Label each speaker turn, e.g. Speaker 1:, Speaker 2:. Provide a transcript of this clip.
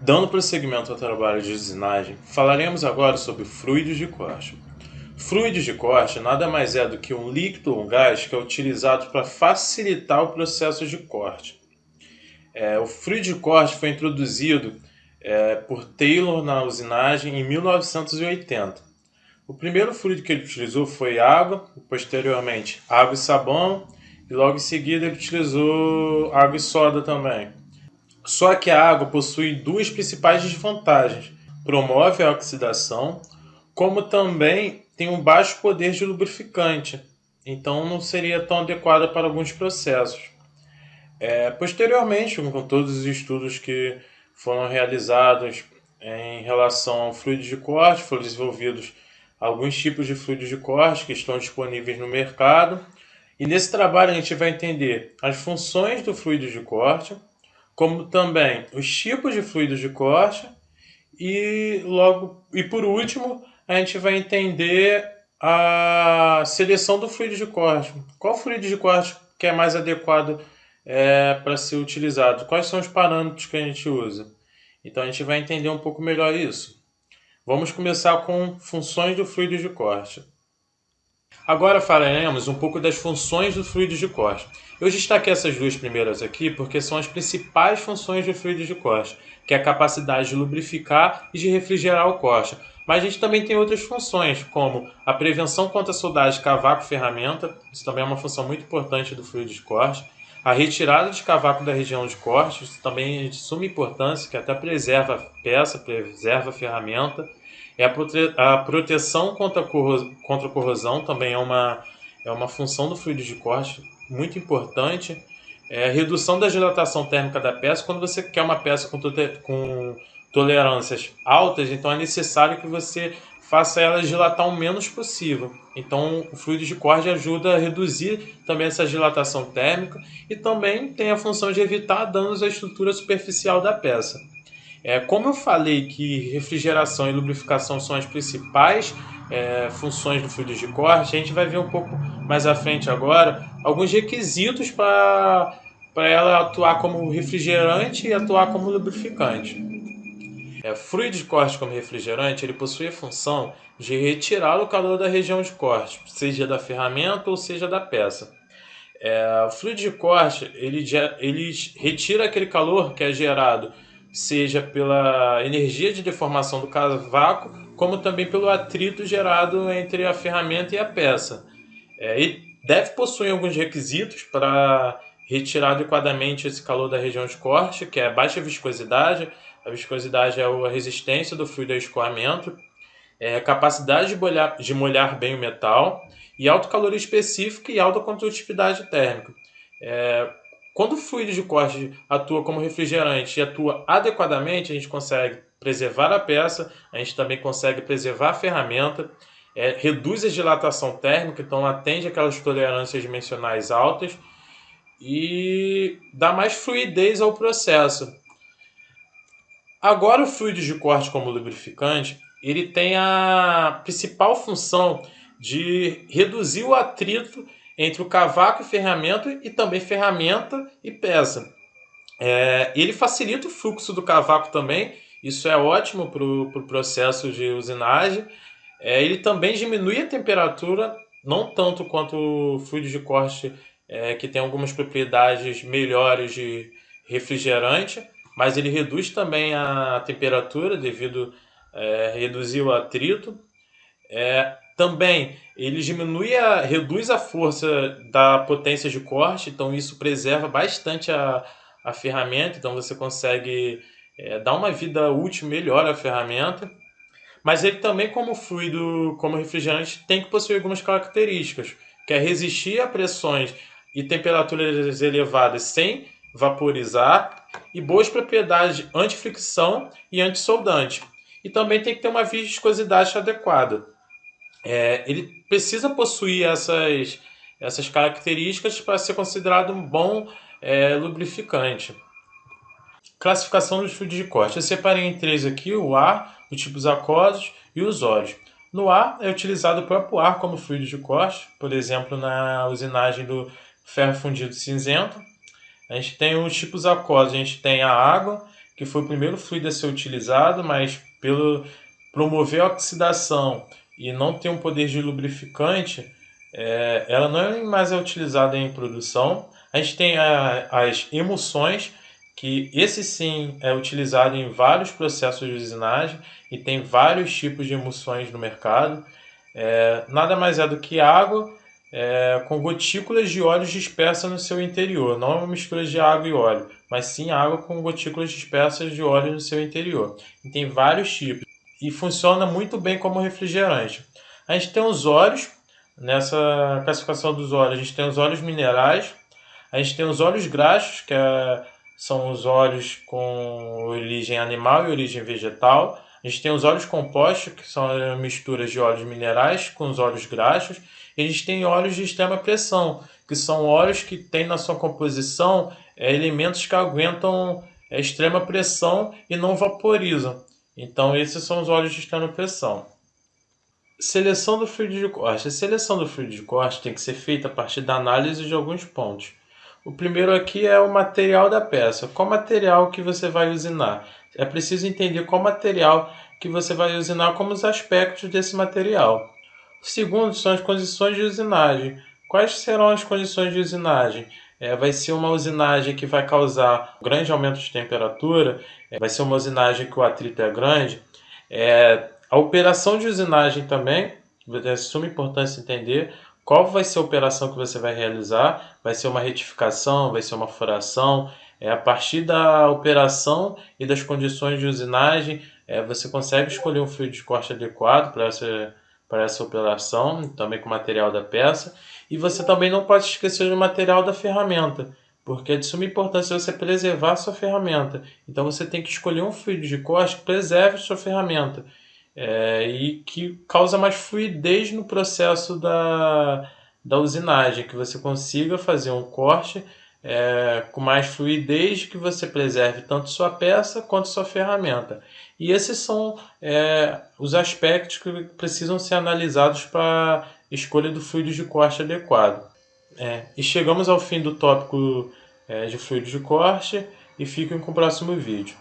Speaker 1: Dando prosseguimento ao trabalho de usinagem, falaremos agora sobre fluidos de corte. Fluidos de corte nada mais é do que um líquido ou um gás que é utilizado para facilitar o processo de corte. O fluido de corte foi introduzido por Taylor na usinagem em 1980. O primeiro fluido que ele utilizou foi água, posteriormente água e sabão, e logo em seguida ele utilizou água e soda também. Só que a água possui duas principais desvantagens: promove a oxidação, como também tem um baixo poder de lubrificante, então não seria tão adequada para alguns processos. Posteriormente, com todos os estudos que foram realizados em relação ao fluido de corte, foram desenvolvidos alguns tipos de fluidos de corte que estão disponíveis no mercado. E nesse trabalho a gente vai entender as funções do fluido de corte, como também os tipos de fluidos de corte e por último a gente vai entender a seleção do fluido de corte. Qual fluido de corte que é mais adequado para ser utilizado? Quais são os parâmetros que a gente usa? Então a gente vai entender um pouco melhor isso. Vamos começar com funções do fluido de corte. Agora falaremos um pouco das funções do fluido de corte. Eu destaquei essas duas primeiras aqui porque são as principais funções do fluido de corte, que é a capacidade de lubrificar e de refrigerar o corte. Mas a gente também tem outras funções, como a prevenção contra a soldagem cavaco-ferramenta, isso também é uma função muito importante do fluido de corte. A retirada de cavaco da região de corte, isso também é de suma importância, que até preserva a peça, preserva a ferramenta. A proteção contra a corrosão também é uma função do fluido de corte muito importante. A redução da dilatação térmica da peça. Quando você quer uma peça com tolerâncias altas, então é necessário que você faça ela dilatar o menos possível. Então o fluido de corte ajuda a reduzir também essa dilatação térmica e também tem a função de evitar danos à estrutura superficial da peça. Como eu falei que refrigeração e lubrificação são as principais funções do fluido de corte, a gente vai ver um pouco mais à frente agora alguns requisitos para ela atuar como refrigerante e atuar como lubrificante. Fluido de corte como refrigerante, ele possui a função de retirar o calor da região de corte, seja da ferramenta ou seja da peça. O fluido de corte ele retira aquele calor que é gerado seja pela energia de deformação do cavaco, como também pelo atrito gerado entre a ferramenta e a peça. E deve possuir alguns requisitos para retirar adequadamente esse calor da região de corte, que é a baixa viscosidade. A viscosidade é a resistência do fluido ao escoamento, capacidade de molhar bem o metal e alto calor específico e alta condutividade térmica. Quando o fluido de corte atua como refrigerante e atua adequadamente, a gente consegue preservar a peça, a gente também consegue preservar a ferramenta, reduz a dilatação térmica, então atende aquelas tolerâncias dimensionais altas e dá mais fluidez ao processo. Agora o fluido de corte como lubrificante, ele tem a principal função de reduzir o atrito entre o cavaco e ferramenta e também ferramenta e peça. Ele facilita o fluxo do cavaco também, isso é ótimo para o processo de usinagem. Ele também diminui a temperatura, não tanto quanto o fluido de corte, que tem algumas propriedades melhores de refrigerante, mas ele reduz também a temperatura devido a reduzir o atrito. Também ele reduz a força da potência de corte, então isso preserva bastante a ferramenta, então você consegue dar uma vida útil melhor à ferramenta. Mas ele também, como fluido, como refrigerante, tem que possuir algumas características, que é resistir a pressões e temperaturas elevadas sem vaporizar e boas propriedades anti-fricção e anti-soldante. E também tem que ter uma viscosidade adequada. Ele precisa possuir essas características para ser considerado um bom lubrificante. Classificação dos fluidos de corte. Eu separei em três aqui: o ar, os tipos aquosos e os óleos. No ar é utilizado o próprio ar como fluido de corte, por exemplo, na usinagem do ferro fundido cinzento. A gente tem os tipos aquosos, a gente tem a água, que foi o primeiro fluido a ser utilizado, mas pelo promover a oxidação e não ter um poder de lubrificante, ela não é mais utilizada em produção. A gente tem as emulsões, que esse sim é utilizado em vários processos de usinagem e tem vários tipos de emulsões no mercado. Nada mais é do que água com gotículas de óleo dispersas no seu interior. Não é uma mistura de água e óleo, mas sim água com gotículas dispersas de óleo no seu interior. E tem vários tipos e funciona muito bem como refrigerante. A gente tem os óleos, nessa classificação dos óleos, a gente tem os óleos minerais, a gente tem os óleos graxos, são os óleos com origem animal e origem vegetal. A gente tem os óleos compostos, que são misturas de óleos minerais com os óleos graxos. E a gente tem óleos de extrema pressão, que são óleos que têm na sua composição elementos que aguentam extrema pressão e não vaporizam. Então, esses são os óleos de extrema pressão. Seleção do fluido de corte. A seleção do fluido de corte tem que ser feita a partir da análise de alguns pontos. O primeiro aqui é o material da peça. Qual material que você vai usinar? É preciso entender qual material que você vai usinar, como os aspectos desse material. O segundo são as condições de usinagem. Quais serão as condições de usinagem? Vai ser uma usinagem que vai causar grande aumento de temperatura, vai ser uma usinagem que o atrito é grande. A operação de usinagem também, é de suma importância entender qual vai ser a operação que você vai realizar. Vai ser uma retificação, vai ser uma furação. A partir da operação e das condições de usinagem, você consegue escolher um fluido de corte adequado para essa operação, também com o material da peça. E você também não pode esquecer do material da ferramenta, porque é de suma importância você preservar a sua ferramenta. Então você tem que escolher um fluido de corte que preserve a sua ferramenta e que causa mais fluidez no processo da usinagem, que você consiga fazer um corte com mais fluidez, que você preserve tanto sua peça quanto sua ferramenta. E esses são os aspectos que precisam ser analisados para a escolha do fluido de corte adequado. E chegamos ao fim do tópico de fluido de corte e fiquem com o próximo vídeo.